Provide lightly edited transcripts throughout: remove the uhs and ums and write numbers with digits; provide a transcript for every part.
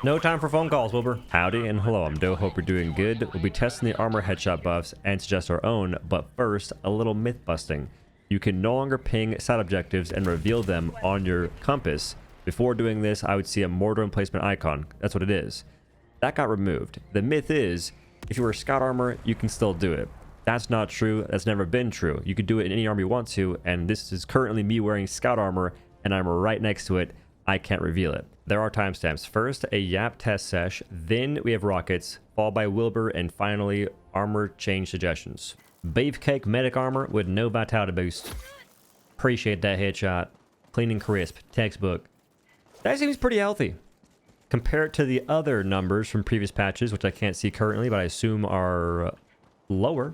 No time for phone calls, Wilbur. Howdy and hello, I'm Doe. Hope you're doing good. We'll be testing the armor headshot buffs and suggest our own, but first, a little myth busting. You can no longer ping side objectives and reveal them on your compass. Before doing this, I would see a mortar emplacement icon. That's what it is. That got removed. The myth is, if you wear scout armor, you can still do it. That's not true. That's never been true. You can do it in any armor you want to, and this is currently me wearing scout armor, and I'm right next to it. I can't reveal it. There are timestamps. First, a Yap test sesh, then we have rockets, followed by Wilbur, and finally, armor change suggestions. Beefcake medic armor with no vitality boost. Appreciate that headshot. Clean and crisp. Textbook. That seems pretty healthy. Compare it to the other numbers from previous patches, which I can't see currently, but I assume are lower.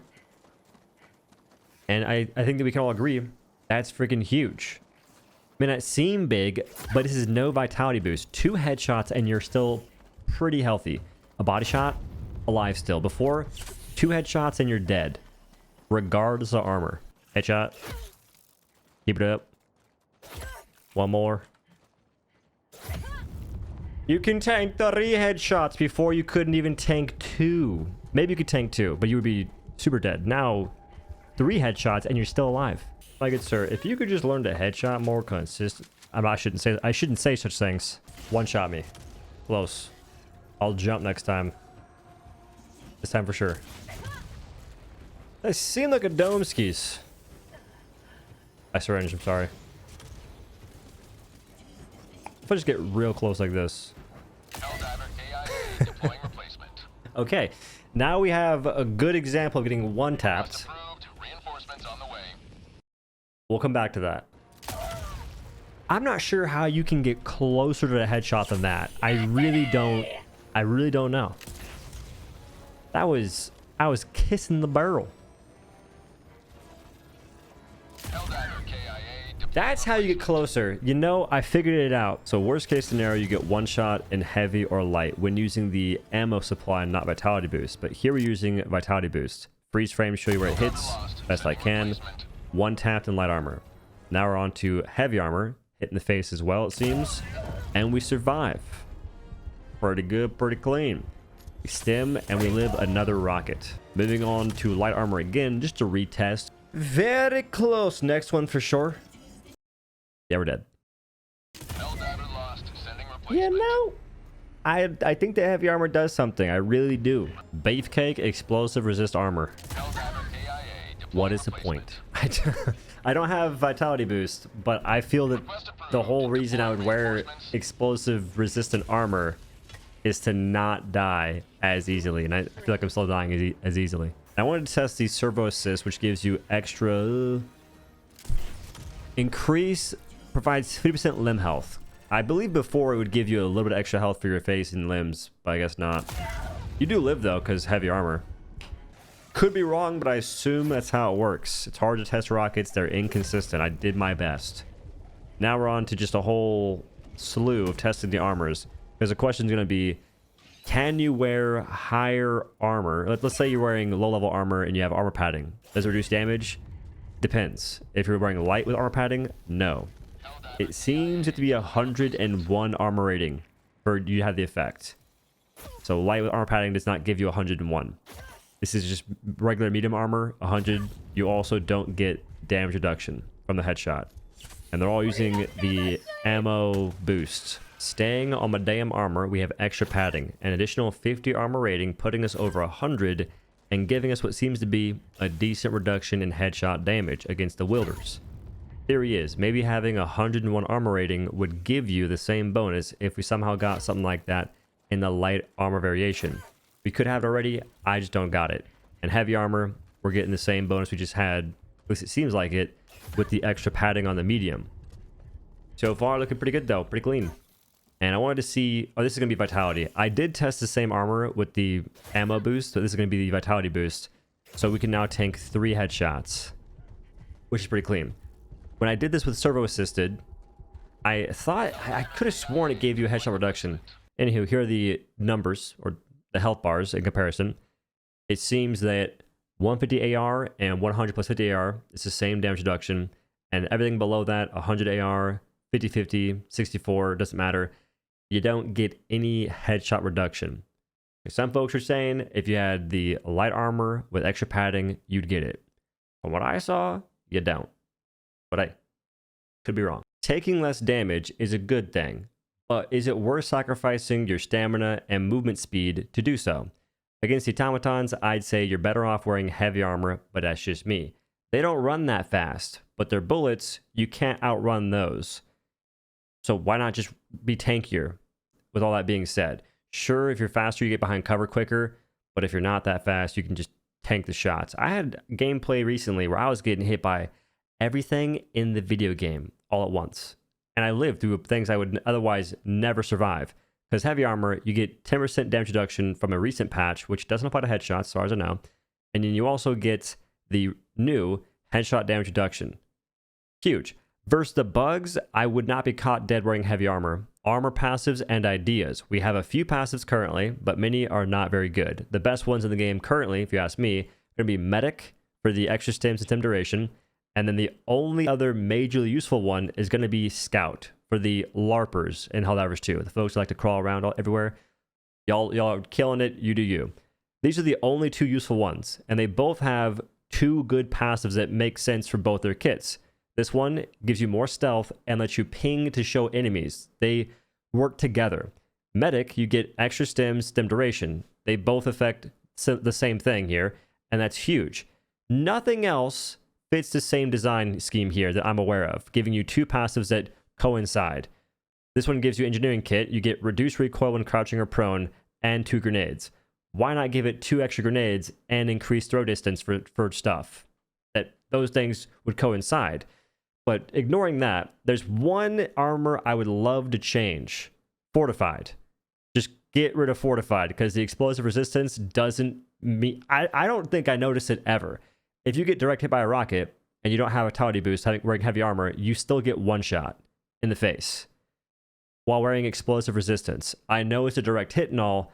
And I think that we can all agree that's freaking huge. May not seem big, but this is no vitality boost. 2 headshots and you're still pretty healthy. A body shot, alive still. Before, 2 headshots and you're dead. Regardless of armor. Headshot. Keep it up. One more. You can tank 3 headshots before you couldn't even tank 2. Maybe you could tank 2, but you would be super dead. Now, 3 headshots and you're still alive. My good sir, if you could just learn to headshot more consistent. I shouldn't say such things. One shot me. Close. I'll jump next time. This time for sure. They seem like a dome skis. I syringe, I'm sorry. If I just get real close like this. Helldiver KIA deploying replacement. Okay, now we have a good example of getting one tapped. Approved. Reinforcements on the way. We'll come back to that. I'm not sure how you can get closer to the headshot than that. I really don't know. I was kissing the barrel. Helldiver KIA deploying That's how you get closer. You know, I figured it out. So worst case scenario, you get one shot in heavy or light when using the ammo supply and not vitality boost. But here we're using vitality boost. Freeze frame, show you where it hits best I can. One tapped in light armor. Now we're on to heavy armor. Hit in the face as well, it seems. And we survive. Pretty good, pretty clean. We stem and we live another rocket. Moving on to light armor again, just to retest. Very close. Next one for sure. Yeah, we're dead. Helldiver lost. Sending replacement. Yeah, no. I think the heavy armor does something. I really do. Beefcake explosive resist armor. Helldiver KIA deploying What is the point? I don't have vitality boost, but I feel that the whole reason I would wear explosive resistant armor is to not die as easily, and I feel like I'm still dying as easily. I wanted to test the servo assist, which gives you extra increase, provides 50% limb health. I believe before it would give you a little bit extra health for your face and limbs, but I guess not. You do live though, because heavy armor. Could be wrong, but I assume that's how it works. It's hard to test rockets. They're inconsistent. I did my best. Now we're on to just a whole slew of testing the armors. Because the question is going to be, can you wear higher armor? Let's say you're wearing low-level armor and you have armor padding. Does it reduce damage? Depends. If you're wearing light with armor padding, no. It seems to be 101 armor rating for you to have the effect. So light with armor padding does not give you 101. This is just regular medium armor, 100. You also don't get damage reduction from the headshot. And they're all using the ammo boost. Staying on my damn armor, we have extra padding. An additional 50 armor rating, putting us over 100 and giving us what seems to be a decent reduction in headshot damage against the wielders. Theory is, maybe having 101 armor rating would give you the same bonus if we somehow got something like that in the light armor variation. We could have it already, I just don't got it. And heavy armor, we're getting the same bonus we just had, at least it seems like it, with the extra padding on the medium. So far, looking pretty good though, pretty clean. And I wanted to see, oh, this is going to be vitality. I did test the same armor with the ammo boost, so this is going to be the vitality boost. So we can now tank 3 headshots, which is pretty clean. When I did this with servo assisted, I thought, I could have sworn it gave you a headshot reduction. Anywho, here are the numbers, or the health bars in comparison. It seems that 150 AR and 100 plus 50 AR is the same damage reduction, and everything below that, 100 AR, 50-50, 64, doesn't matter. you don't get any headshot reduction. Some folks are saying if you had the light armor with extra padding, you'd get it. From what I saw, you don't. But I could be wrong. Taking less damage is a good thing, but is it worth sacrificing your stamina and movement speed to do so? Against the automatons, I'd say you're better off wearing heavy armor, but that's just me. They don't run that fast, but their bullets, you can't outrun those. So why not just be tankier? With all that being said, sure, if you're faster, you get behind cover quicker, but if you're not that fast, you can just tank the shots. I had gameplay recently where I was getting hit by everything in the video game all at once, and I lived through things I would otherwise never survive. Because heavy armor, you get 10% damage reduction from a recent patch, which doesn't apply to headshots, as far as I know, and then you also get the new headshot damage reduction. Huge. Versus the bugs, I would not be caught dead wearing heavy armor. Armor passives and ideas. We have a few passives currently, but many are not very good. The best ones in the game currently, if you ask me, are going to be Medic for the extra stims and stim duration, and then the only other majorly useful one is going to be Scout for the LARPers in Helldivers 2. The folks who like to crawl around everywhere. Y'all are killing it, you do you. These are the only two useful ones, and they both have two good passives that make sense for both their kits. This one gives you more stealth and lets you ping to show enemies. They work together. Medic, you get extra stims, stim duration. They both affect the same thing here, and that's huge. Nothing else fits the same design scheme here that I'm aware of, giving you two passives that coincide. This one gives you engineering kit. You get reduced recoil when crouching or prone, and 2 grenades. Why not give it 2 extra grenades and increase throw distance for stuff? Those things would coincide. But ignoring that, there's one armor I would love to change. Fortified. Just get rid of Fortified, because the explosive resistance doesn't mean... I don't think I noticed it ever. If you get direct hit by a rocket and you don't have a vitality boost wearing heavy armor, you still get one shot in the face while wearing explosive resistance. I know it's a direct hit and all,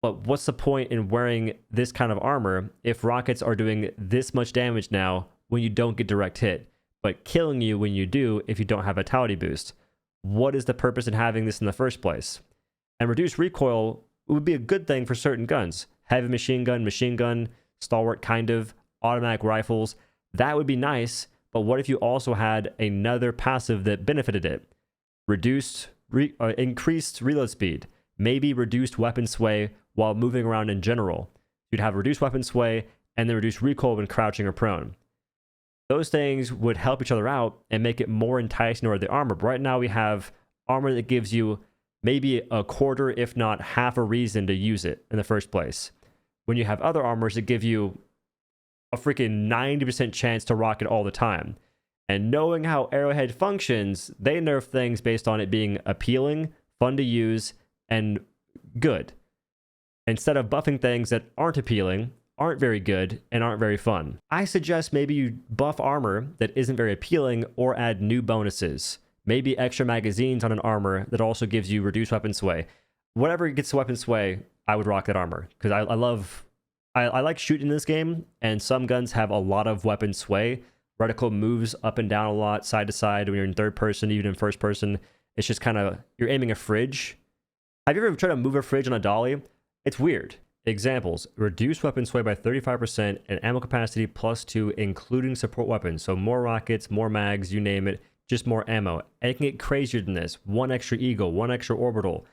but what's the point in wearing this kind of armor if rockets are doing this much damage now when you don't get direct hit, but killing you when you do if you don't have a vitality boost? What is the purpose in having this in the first place? And reduced recoil would be a good thing for certain guns. Heavy machine gun, stalwart kind of, automatic rifles. That would be nice, but what if you also had another passive that benefited it? Increased reload speed, maybe reduced weapon sway while moving around in general. You'd have reduced weapon sway and then reduced recoil when crouching or prone. Those things would help each other out and make it more enticing to wear the armor. But right now we have armor that gives you maybe a quarter, if not half a reason to use it in the first place. When you have other armors that give you a freaking 90% chance to rock it all the time. And knowing how Arrowhead functions, they nerf things based on it being appealing, fun to use, and good. Instead of buffing things that aren't appealing, aren't very good, and aren't very fun. I suggest maybe you buff armor that isn't very appealing or add new bonuses. Maybe extra magazines on an armor that also gives you reduced weapon sway. Whatever gets weapon sway, I would rock that armor. Because I like shooting in this game, and some guns have a lot of weapon sway. Reticle moves up and down a lot, side to side, when you're in third person, even in first person. It's just kind of, you're aiming a fridge. Have you ever tried to move a fridge on a dolly? It's weird. Examples: reduce weapon sway by 35% and ammo capacity +2, including support weapons. So more rockets, more mags, you name it, just more ammo. And it can get crazier than this. 1 extra eagle, 1 extra orbital.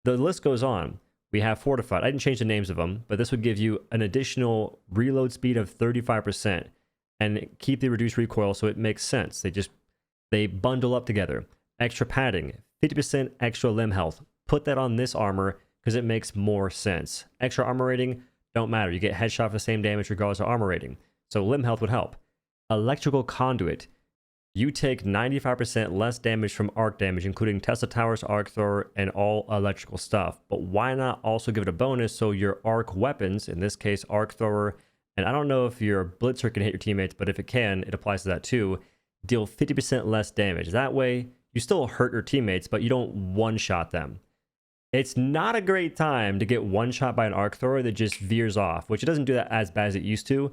The list goes on. We have fortified. I didn't change the names of them, but this would give you an additional reload speed of 35% and keep the reduced recoil, so it makes sense. They bundle up together. Extra padding, 50% extra limb health. Put that on this armor because it makes more sense. Extra armor rating, don't matter. You get headshot for the same damage regardless of armor rating. So limb health would help. Electrical conduit. You take 95% less damage from arc damage, including Tesla towers, arc thrower, and all electrical stuff. But why not also give it a bonus so your arc weapons, in this case arc thrower, and I don't know if your blitzer can hit your teammates, but if it can, it applies to that too, deal 50% less damage. That way, you still hurt your teammates, but you don't one-shot them. It's not a great time to get one-shot by an arc thrower that just veers off, which it doesn't do that as bad as it used to.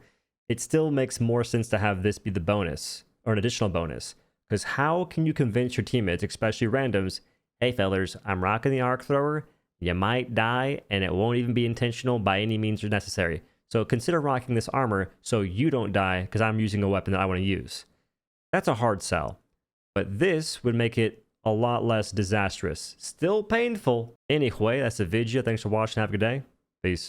It still makes more sense to have this be the bonus, or an additional bonus. Because how can you convince your teammates, especially randoms, Hey fellers, I'm rocking the arc thrower. You might die, and it won't even be intentional by any means necessary. So consider rocking this armor so you don't die because I'm using a weapon that I want to use. That's a hard sell. But this would make it a lot less disastrous. Still painful. Anyway, that's the video. Thanks for watching. Have a good day. Peace.